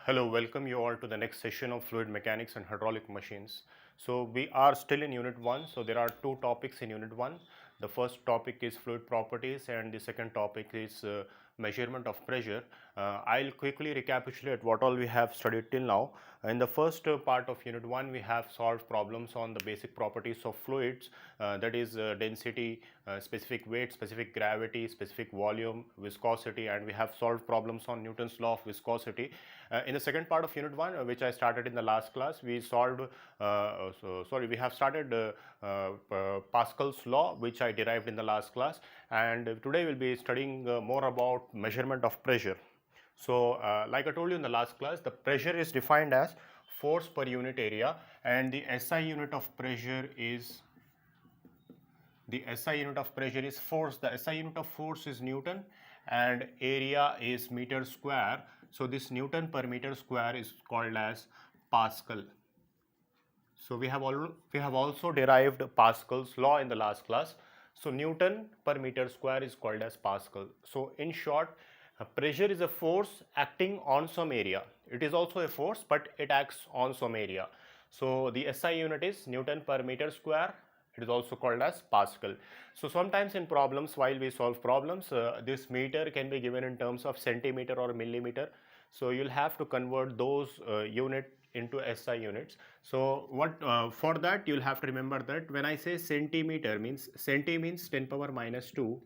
Hello, welcome you all to the next session of fluid mechanics and hydraulic machines. So we are still in unit 1, so there are two topics in unit 1. The first topic is fluid properties and the second topic is measurement of pressure. I'll quickly recapitulate what all we have studied till now. In the first part of unit 1, we have solved problems on the basic properties of fluids, that is density, specific weight, specific gravity, specific volume, viscosity, and we have solved problems on Newton's law of viscosity. In the second part of unit 1, which I started in the last class, we have started Pascal's law, which I derived in the last class, and today we'll be studying more about measurement of pressure. So like I told you in the last class, the pressure is defined as force per unit area, and the SI unit of pressure is force. The SI unit of force is Newton and area is meter square. So this Newton per meter square is called as Pascal. So we have also derived Pascal's law in the last class. So Newton per meter square is called as Pascal. So in short, pressure is a force acting on some area. It is also a force, but it acts on some area. So the SI unit is Newton per meter square. It is also called as Pascal. So sometimes in problems, while we solve problems, this meter can be given in terms of centimeter or millimeter. So you'll have to convert those unit into SI units. So for that you'll have to remember that when I say centimeter means 10 power minus 2.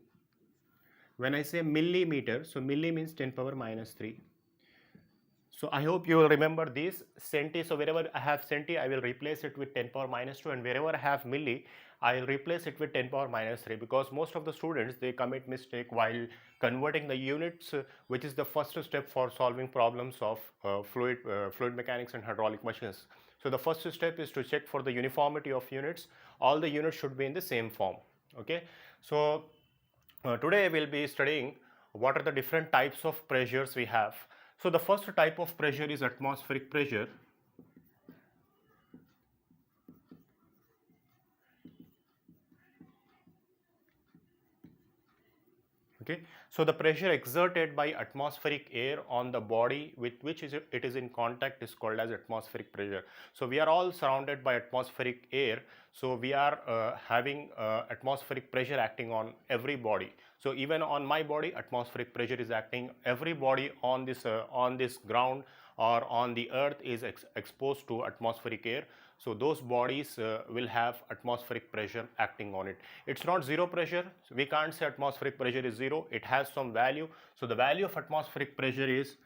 When I say millimeter, so milli means 10 power minus 3. So I hope you will remember this centi. So wherever I have centi, I will replace it with 10 power minus 2, and wherever I have milli, I will replace it with 10 power minus 3, because most of the students, they commit mistake while converting the units, which is the first step for solving problems of fluid mechanics and hydraulic machines. So the first step is to check for the uniformity of units. All the units should be in the same form. Okay. So today we will be studying what are the different types of pressures we have. So the first type of pressure is atmospheric pressure. Okay, so the pressure exerted by atmospheric air on the body with which it is in contact is called as atmospheric pressure. So we are all surrounded by atmospheric air. So we are having atmospheric pressure acting on every body. So even on my body, atmospheric pressure is acting. Every body on this ground or on the earth is exposed to atmospheric air. So those bodies will have atmospheric pressure acting on it. It's not zero pressure. So we can't say atmospheric pressure is zero. It has some value. So the value of atmospheric pressure is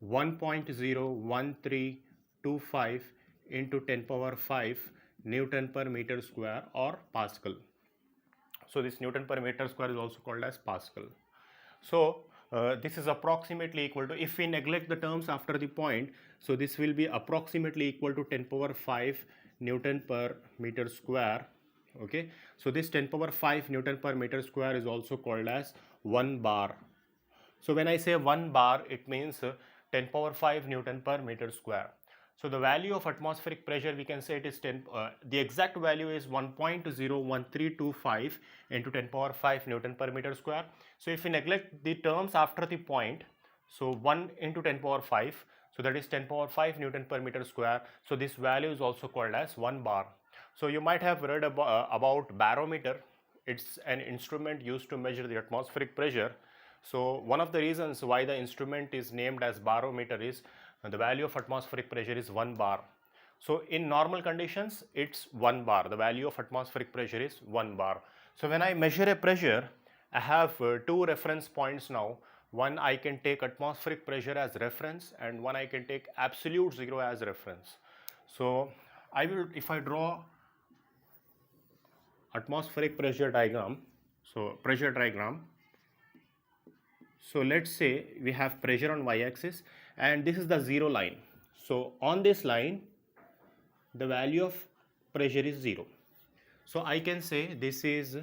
1.01325 into 10 power 5 Newton per meter square or Pascal. So this Newton per meter square is also called as Pascal. So this is approximately equal to, if we neglect the terms after the point, so this will be approximately equal to 10 power 5 Newton per meter square. Okay, so this 10 power 5 Newton per meter square is also called as 1 bar. So when I say 1 bar, it means 10 power 5 Newton per meter square. So the value of atmospheric pressure, we can say it is the exact value is 1.01325 into 10 power 5 Newton per meter square. So if we neglect the terms after the point, so 1 into 10 power 5, so that is 10 power 5 Newton per meter square. So this value is also called as 1 bar. So you might have read about barometer. It's an instrument used to measure the atmospheric pressure. So one of the reasons why the instrument is named as barometer is the value of atmospheric pressure is 1 bar. So in normal conditions, it's 1 bar. The value of atmospheric pressure is 1 bar. So when I measure a pressure, I have two reference points now. One, I can take atmospheric pressure as reference, and one I can take absolute zero as reference. So I will, if I draw atmospheric pressure diagram, so pressure diagram. So let's say we have pressure on y-axis and this is the zero line. So on this line, the value of pressure is 0. So I can say this is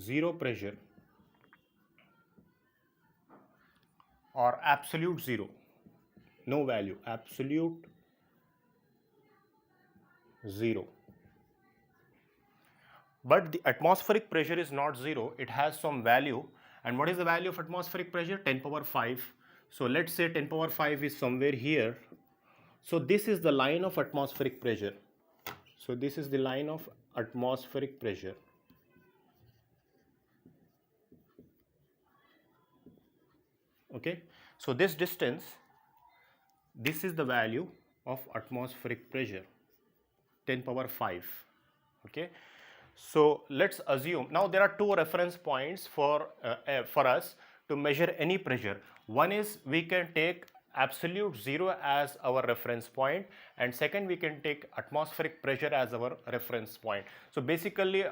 zero pressure or absolute zero, no value, absolute 0. But the atmospheric pressure is not 0, it has some value, And what is the value of atmospheric pressure? 10 power 5. So let's say 10 power 5 is somewhere here. So this is the line of atmospheric pressure. So this is the line of atmospheric pressure. Okay, so this distance, this is the value of atmospheric pressure, 10 power 5. Okay, so let's assume now there are two reference points for us to measure any pressure. One is we can take absolute zero as our reference point, and second we can take atmospheric pressure as our reference point. So basically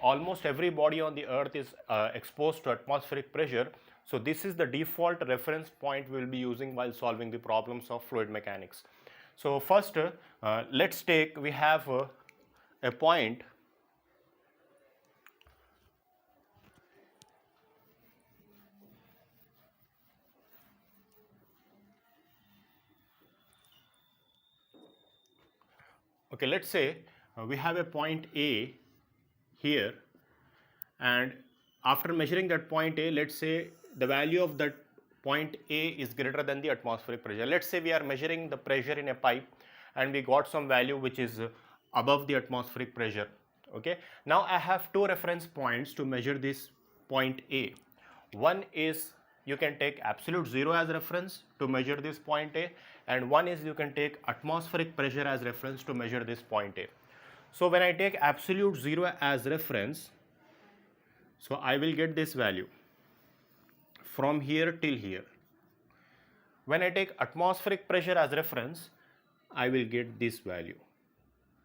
almost every body on the earth is exposed to atmospheric pressure. So this is the default reference point we will be using while solving the problems of fluid mechanics. So first let's take, we have a point okay, let's say we have a point A here, and after measuring that point A, let's say the value of that point A is greater than the atmospheric pressure. Let's say we are measuring the pressure in a pipe and we got some value which is above the atmospheric pressure. Okay, now I have two reference points to measure this point A. One is you can take absolute zero as reference to measure this point A, and one is you can take atmospheric pressure as reference to measure this point A. So when I take absolute zero as reference, so I will get this value from here till here. When I take atmospheric pressure as reference, I will get this value.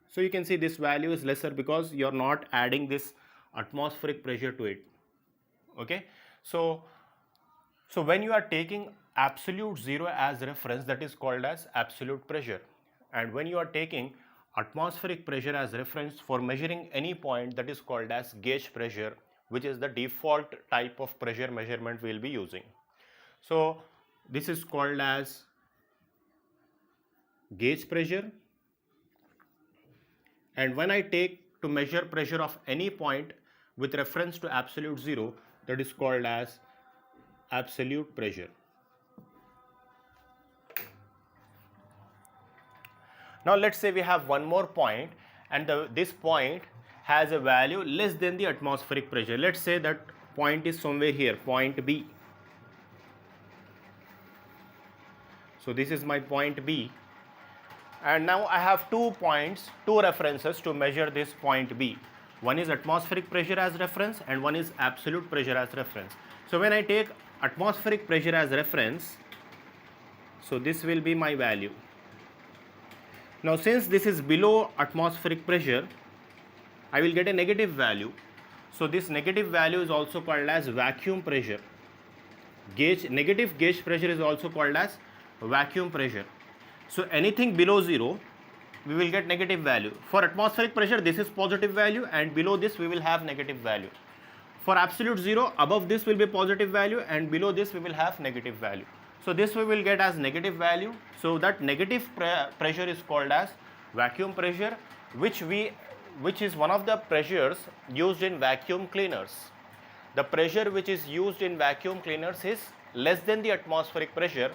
So you can see this value is lesser because you are not adding this atmospheric pressure to it. Okay, so when you are taking absolute zero as reference, that is called as absolute pressure, and when you are taking atmospheric pressure as reference for measuring any point, that is called as gauge pressure, which is the default type of pressure measurement we will be using. So this is called as gauge pressure, and when I take to measure pressure of any point with reference to absolute zero, that is called as absolute pressure. Now let's say we have one more point, and this point has a value less than the atmospheric pressure. Let's say that point is somewhere here, point B. So this is my point B, and now I have 2 points, 2 references to measure this point B. One is atmospheric pressure as reference and one is absolute pressure as reference. So when I take atmospheric pressure as reference, so this will be my value. Now since this is below atmospheric pressure, I will get a negative value. So this negative value is also called as vacuum pressure. Negative gauge pressure is also called as vacuum pressure. So anything below zero, we will get negative value. For atmospheric pressure, this is positive value, and below this we will have negative value. For absolute zero, above this will be positive value, and below this we will have negative value. So this we will get as negative value. So that negative pressure is called as vacuum pressure, which is one of the pressures used in vacuum cleaners. The pressure which is used in vacuum cleaners is less than the atmospheric pressure.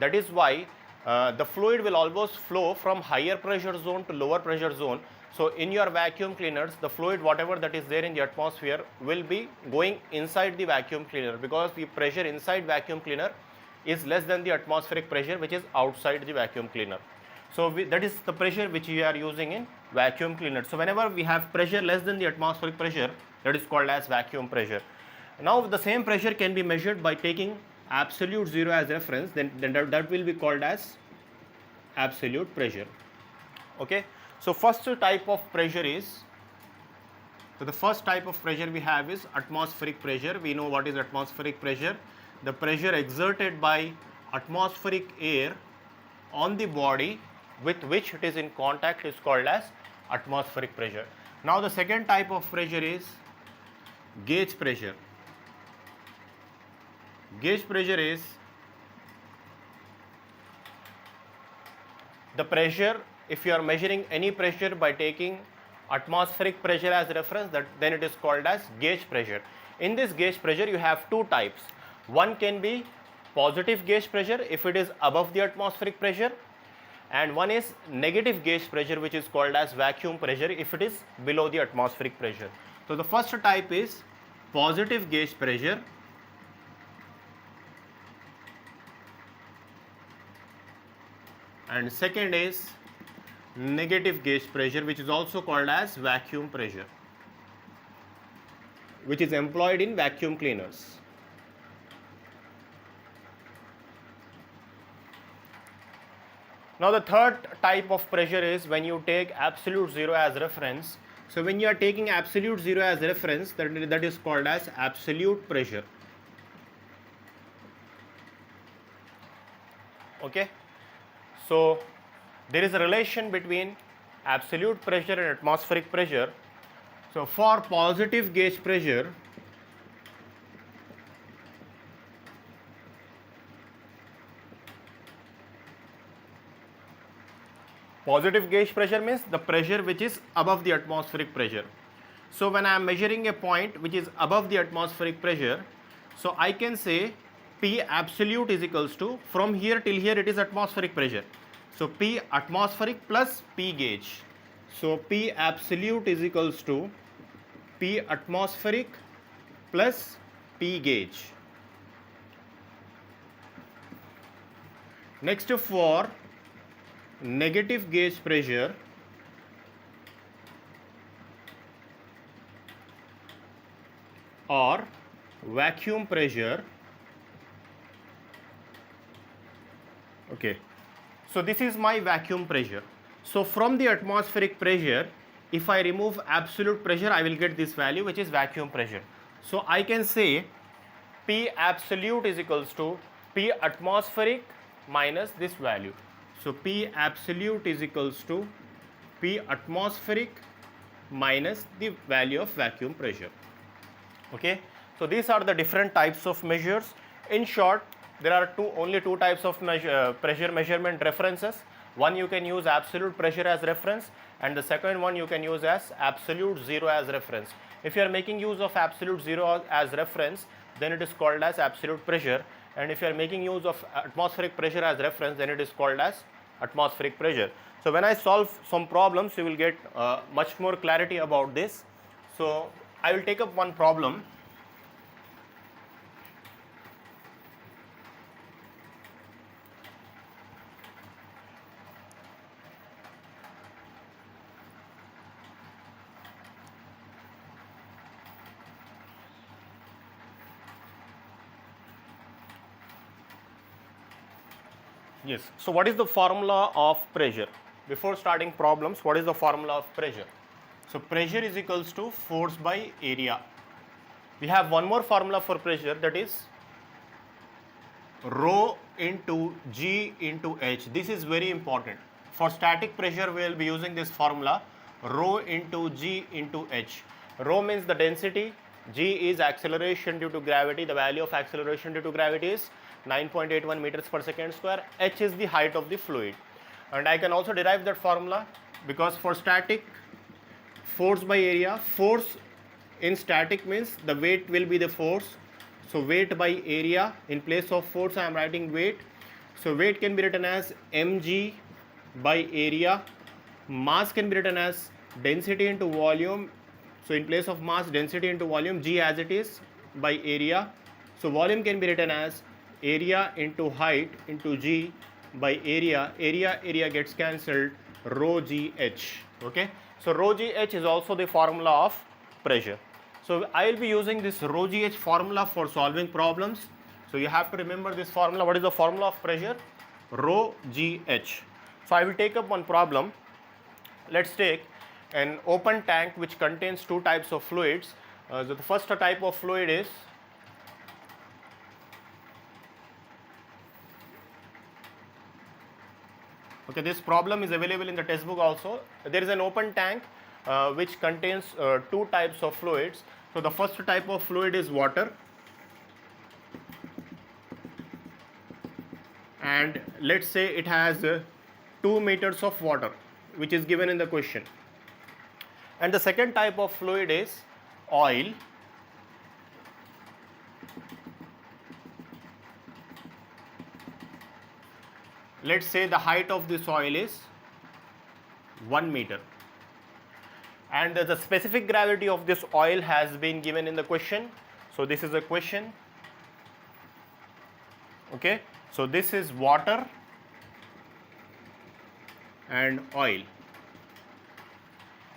That is why the fluid will always flow from higher pressure zone to lower pressure zone. So in your vacuum cleaners, the fluid whatever that is there in the atmosphere will be going inside the vacuum cleaner, because the pressure inside vacuum cleaner is less than the atmospheric pressure which is outside the vacuum cleaner. So that is the pressure which we are using in vacuum cleaner. So whenever we have pressure less than the atmospheric pressure, that is called as vacuum pressure. Now the same pressure can be measured by taking absolute zero as reference, then that will be called as absolute pressure. Okay, so first type of pressure is, so the first type of pressure we have is atmospheric pressure. We know what is atmospheric pressure. The pressure exerted by atmospheric air on the body with which it is in contact is called as atmospheric pressure. Now the second type of pressure is gauge pressure. Gauge pressure is the pressure, if you are measuring any pressure by taking atmospheric pressure as reference, then it is called as gauge pressure. In this gauge pressure, you have two types. One can be positive gauge pressure if it is above the atmospheric pressure, and one is negative gauge pressure, which is called as vacuum pressure if it is below the atmospheric pressure. So the first type is positive gauge pressure, and second is negative gauge pressure, which is also called as vacuum pressure, which is employed in vacuum cleaners. Now the third type of pressure is when you take absolute zero as reference. So when you are taking absolute zero as reference, that is called as absolute pressure. Okay, so there is a relation between absolute pressure and atmospheric pressure. So for positive gauge pressure, positive gauge pressure means the pressure which is above the atmospheric pressure. So when I am measuring a point which is above the atmospheric pressure, so I can say P absolute is equals to, from here till here it is atmospheric pressure. So P atmospheric plus P gauge. So P absolute is equals to P atmospheric plus P gauge. Next, for negative gauge pressure, or vacuum pressure. Okay, so this is my vacuum pressure. So from the atmospheric pressure, if I remove absolute pressure, I will get this value, which is vacuum pressure. So I can say P absolute is equals to P atmospheric minus this value. So P absolute is equals to P atmospheric minus the value of vacuum pressure. Okay, so these are the different types of measures. In short, there are only two types of pressure measurement references. One, you can use absolute pressure as reference, and the second one you can use as absolute zero as reference. If you are making use of absolute zero as reference, then it is called as absolute pressure, and if you are making use of atmospheric pressure as reference, then it is called as atmospheric pressure. So when I solve some problems, you will get much more clarity about this. So I will take up one problem. Yes, so what is the formula of pressure? Before starting problems, what is the formula of pressure? So pressure is equals to force by area. We have one more formula for pressure, that is rho into G into H. This is very important. For static pressure, we will be using this formula, rho into G into H. Rho means the density, G is acceleration due to gravity. The value of acceleration due to gravity is 9.81 meters per second square. H is the height of the fluid. And I can also derive that formula, because for static, force by area, force in static means the weight will be the force. So weight by area, in place of force I am writing weight. So weight can be written as mg by area. Mass can be written as density into volume. So in place of mass, density into volume, g as it is by area. So volume can be written as area into height into g by area. Area gets cancelled, rho g h. Okay, so rho g h is also the formula of pressure. So I will be using this rho g h formula for solving problems. So you have to remember this formula. What is the formula of pressure? Rho g h. So I will take up one problem. Let's take an open tank which contains two types of fluids. So the first type of fluid is okay, this problem is available in the textbook also. There is an open tank which contains two types of fluids. So the first type of fluid is water, and let's say it has 2 meters of water, which is given in the question. And the second type of fluid is oil. Let's say the height of this oil is 1 meter. And the specific gravity of this oil has been given in the question. So this is a question. Okay, so this is water and oil.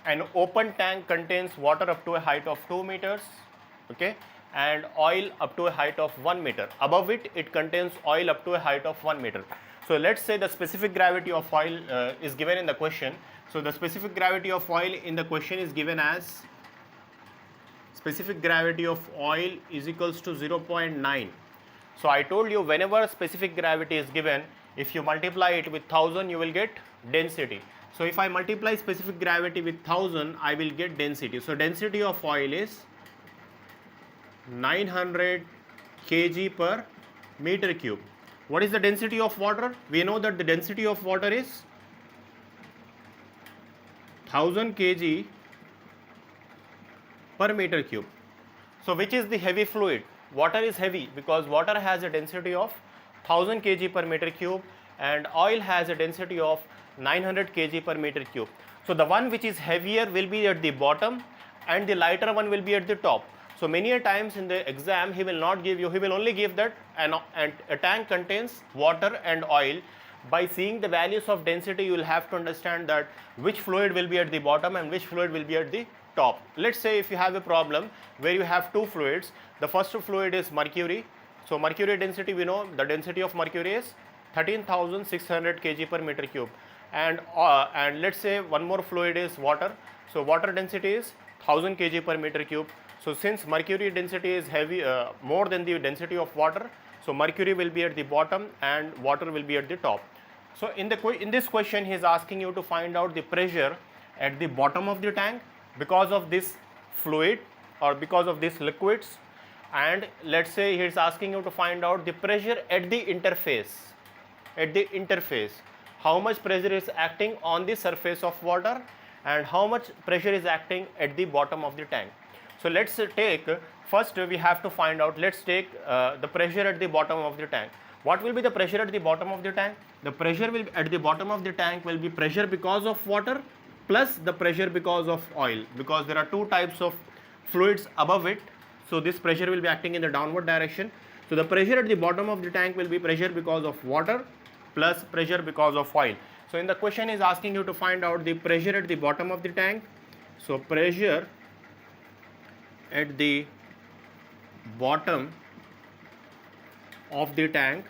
An open tank contains water up to a height of 2 meters, okay, and oil up to a height of 1 meter. Above it, it contains oil up to a height of 1 meter. So let's say the specific gravity of oil is given in the question. So the specific gravity of oil in the question is given as specific gravity of oil is equals to 0.9. So I told you whenever specific gravity is given, if you multiply it with 1000, you will get density. So if I multiply specific gravity with 1000, I will get density. So density of oil is 900 kg per meter cube. What is the density of water? We know that the density of water is 1000 kg per meter cube. So which is the heavy fluid? Water is heavy because water has a density of 1000 kg per meter cube and oil has a density of 900 kg per meter cube. So the one which is heavier will be at the bottom and the lighter one will be at the top. So many a times in the exam he will not give you, he will only give that a tank contains water and oil. By seeing the values of density, you will have to understand that which fluid will be at the bottom and which fluid will be at the top. Let's say if you have a problem where you have two fluids, the first fluid is mercury. So mercury density, we know the density of mercury is 13,600 kg per meter cube. And let's say one more fluid is water. So water density is 1000 kg per meter cube. So since mercury density is heavy, more than the density of water, so mercury will be at the bottom and water will be at the top. So in this question he is asking you to find out the pressure at the bottom of the tank because of this fluid or because of these liquids, and let's say he is asking you to find out the pressure at the interface. At the interface, how much pressure is acting on the surface of water and how much pressure is acting at the bottom of the tank. So let's take, first we have to find out, let's take the pressure at the bottom of the tank. What will be the pressure at the bottom of the tank? The pressure will at the bottom of the tank will be pressure because of water plus the pressure because of oil, because there are two types of fluids above it. So this pressure will be acting in the downward direction. So the pressure at the bottom of the tank will be pressure because of water plus pressure because of oil. So in the question is asking you to find out the pressure at the bottom of the tank. So pressure at the bottom of the tank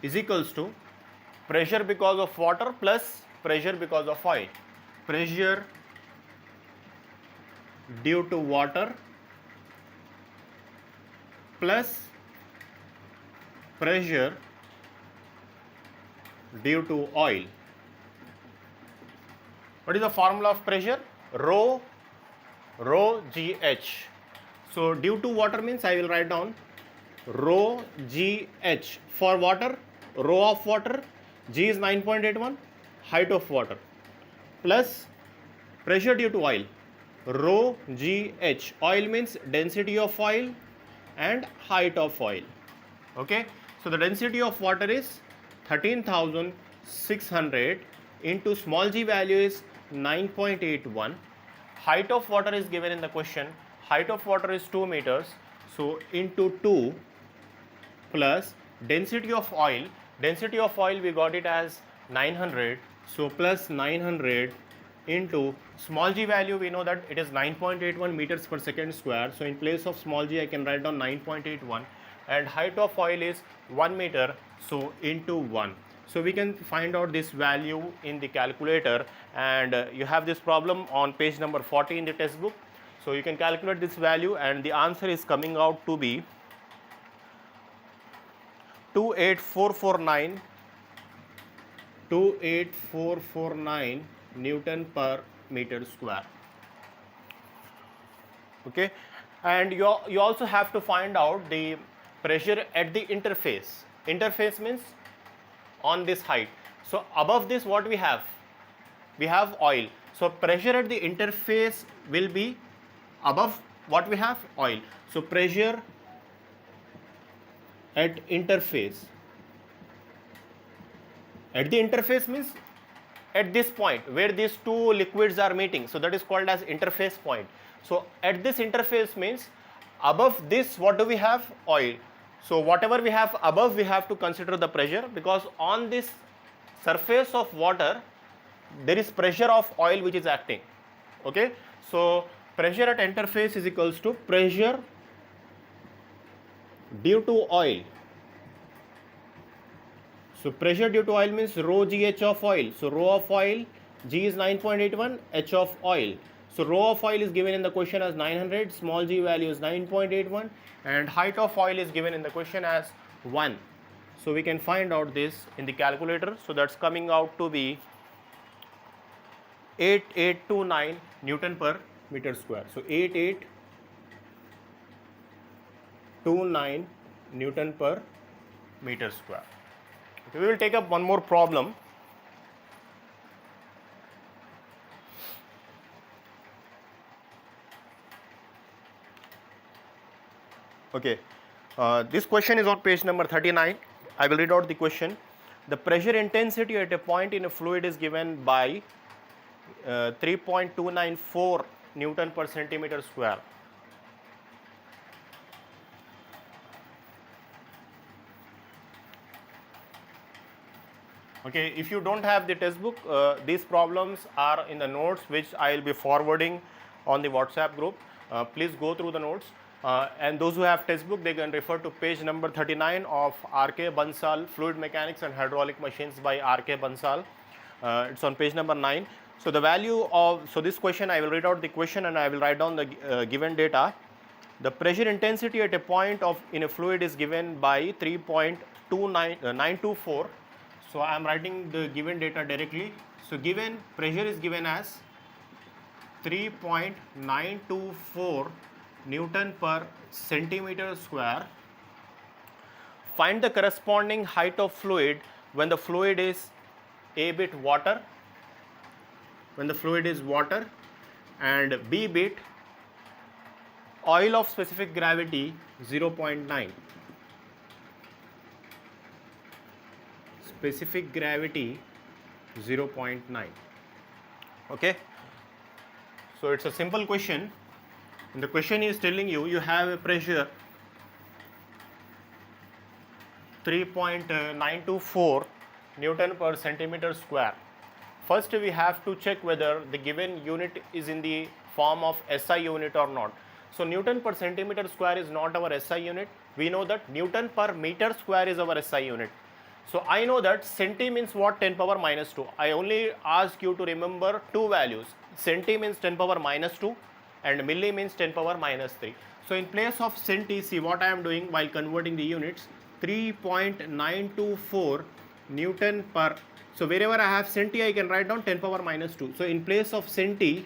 is equals to pressure because of water plus pressure because of oil. Pressure due to water plus pressure due to oil. What is the formula of pressure? Rho GH. So due to water means I will write down rho GH. For water, rho of water, G is 9.81, height of water, plus pressure due to oil, rho GH. Oil means density of oil and height of oil. Okay, so the density of water is 13,600 into small g value is 9.81. Height of water is given in the question. Height of water is 2 meters. So into 2 plus density of oil. Density of oil we got it as 900. So plus 900 into small g value, we know that it is 9.81 meters per second square. So in place of small g I can write down 9.81, and height of oil is 1 meter. So into 1. So we can find out this value in the calculator, and you have this problem on page number 40 in the textbook. So you can calculate this value and the answer is coming out to be 28449 Newton per meter square. Okay, and you also have to find out the pressure at the interface. Interface means on this height. So above this what we have? we have oil. So pressure at the interface will be above what we have, oil. So pressure at interface. At the interface means at this point where these two liquids are meeting, so that is called as interface point. So at this interface means above this, what do we have? Oil. So whatever we have above, we have to consider the pressure, because on this surface of water there is pressure of oil which is acting. Okay, so pressure at interface is equals to pressure due to oil. So pressure due to oil means rho GH of oil. So rho of oil, G is 9.81, H of oil. So rho of oil is given in the question as 900, small g value is 9.81, and height of oil is given in the question as 1. So we can find out this in the calculator. So that's coming out to be 8829 Newton per meter square. So 8829 Newton per meter square. Okay, we will take up one more problem. Okay, this question is on page number 39. I will read out the question. The pressure intensity at a point in a fluid is given by 3.294 Newton per centimeter square. Okay, if you don't have the textbook, these problems are in the notes which I will be forwarding on the WhatsApp group. Please go through the notes, and those who have textbook, they can refer to page number 39 of R.K. Bansal, Fluid Mechanics and Hydraulic Machines by R.K. Bansal. It's on page number 9. So the value of, so this question, I will read out the question and I will write down the given data. The pressure intensity at a point of in a fluid is given by 3.924. So I am writing the given data directly. So given pressure is given as 3.924 Newton per centimeter square. Find the corresponding height of fluid when the fluid is A bit water, when the fluid is water, and B bit oil of specific gravity 0.9. Specific gravity 0.9. Okay, so it's a simple question, and the question is telling you you have a pressure 3.924 Newton per centimeter square. First we have to check whether the given unit is in the form of SI unit or not. So Newton per centimeter square is not our SI unit. We know that Newton per meter square is our SI unit. So I know that centi means what? 10 power minus 2. I only ask you to remember two values. Centi means 10 power minus 2 and milli means 10 power minus 3. So in place of centi, see what I am doing while converting the units, 3.924 Newton per. So wherever I have centi, I can write down 10 power minus 2. So in place of centi,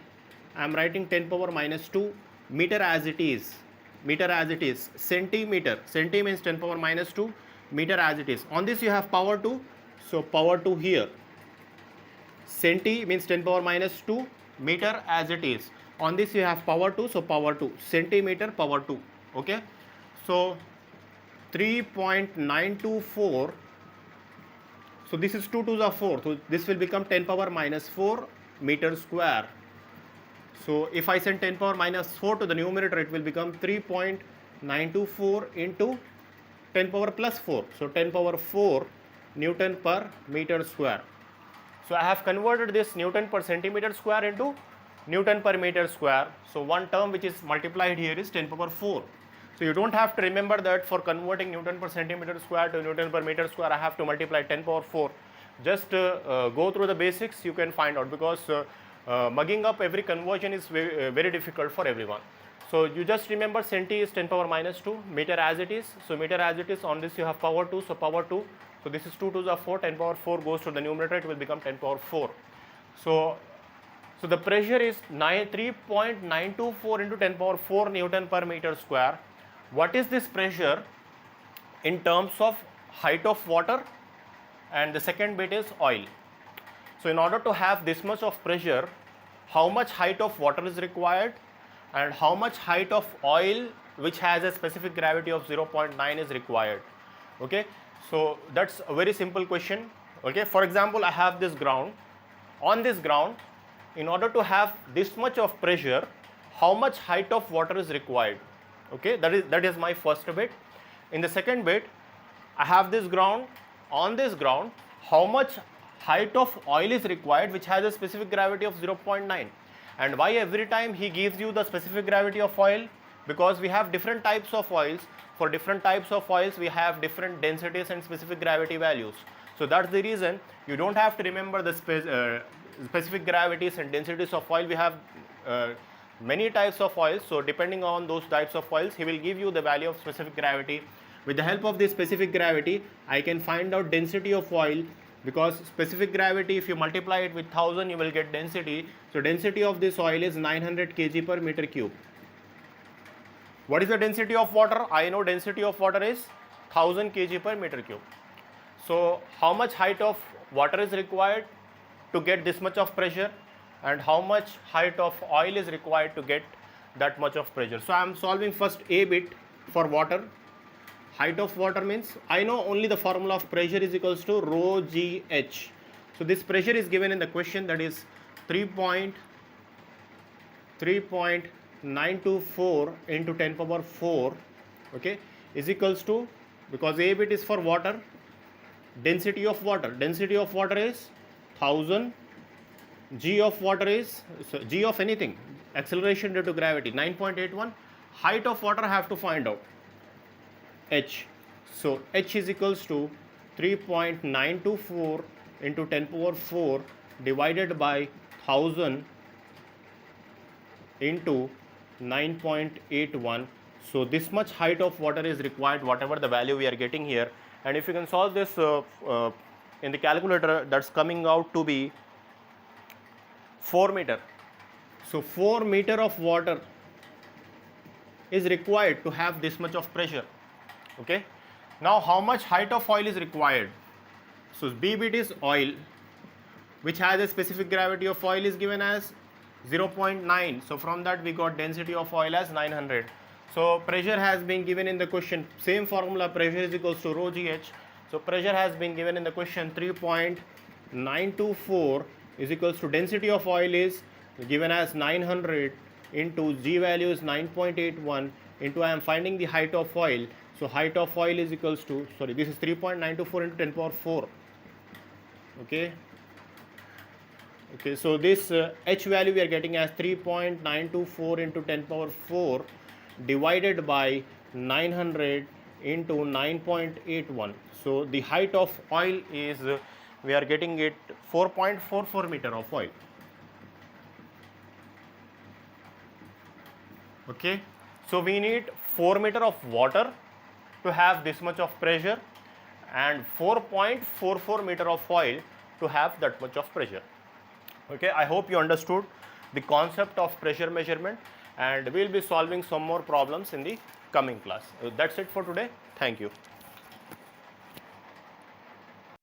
I am writing 10 power minus 2, meter as it is. Meter as it is. Centimeter. Centi means 10 power minus 2. Meter as it is. On this you have power 2, so power 2 here. Centi means 10 power minus 2, meter as it is. On this you have power 2, so power 2, centimeter power 2. Okay, so 3.924. So this is 2 to the 4, so this will become 10 power minus 4 meter square. So if I send 10 power minus 4 to the numerator, it will become 3.924 into 10 power plus 4. So 10 power 4 Newton per meter square. So I have converted this Newton per centimeter square into Newton per meter square. So one term which is multiplied here is 10 power 4. So you don't have to remember that for converting Newton per centimeter square to Newton per meter square, I have to multiply 10 power 4. Just go through the basics, you can find out, because mugging up every conversion is very difficult for everyone. So you just remember centi is 10 power minus 2, meter as it is. So meter as it is, on this you have power 2, so power 2. So this is 2 to the 4, 10 power 4 goes to the numerator, it will become 10 power 4. So the pressure is 3.924 into 10 power 4 Newton per meter square. What is this pressure in terms of height of water? And the second bit is oil. So in order to have this much of pressure, how much height of water is required and how much height of oil which has a specific gravity of 0.9 is required. Okay, so that's a very simple question. Okay, for example, I have this ground. On this ground, in order to have this much of pressure, how much height of water is required? Okay, that is my first bit. In the second bit, I have this ground. On this ground, how much height of oil is required which has a specific gravity of 0.9? And why every time he gives you the specific gravity of oil? Because we have different types of oils. For different types of oils, we have different densities and specific gravity values. So that's the reason you don't have to remember the specific gravities and densities of oil. We have many types of oils. So depending on those types of oils, he will give you the value of specific gravity. With the help of this specific gravity, I can find out density of oil, because specific gravity, if you multiply it with 1000, you will get density. So density of this oil is 900 kg per meter cube. What is the density of water? I know density of water is 1000 kg per meter cube. So how much height of water is required to get this much of pressure, and how much height of oil is required to get that much of pressure? So I am solving first A bit for water. Height of water means I know only the formula of pressure is equals to rho g h. So this pressure is given in the question, that is 3.924 into 10 power 4, okay, is equals to, because A bit is for water, density of water is 1000, g of water is, so g of anything, acceleration due to gravity, 9.81, height of water I have to find out, h. So h is equals to 3.924 into 10 power 4 divided by 1000 into 9.81. So this much height of water is required, whatever the value we are getting here. And if you can solve this in the calculator, that's coming out to be 4 meter. So 4 meter of water is required to have this much of pressure. Okay, now how much height of oil is required? So B bit is oil, which has a specific gravity of oil is given as 0.9. So from that we got density of oil as 900. So pressure has been given in the question, same formula, pressure is equals to rho gh. So pressure has been given in the question, 3.924 is equals to density of oil is given as 900 into g value is 9.81 into I am finding the height of oil. So height of oil is equals to, sorry, this is 3.924 into 10 power 4. Okay. Okay, so this h value we are getting as 3.924 into 10 power 4 divided by 900 into 9.81. So the height of oil is, we are getting it 4.44 meter of oil. Okay, so we need 4 meter of water to have this much of pressure and 4.44 meter of oil to have that much of pressure. Okay, I hope you understood the concept of pressure measurement, and we will be solving some more problems in the coming class. That's it for today. Thank you.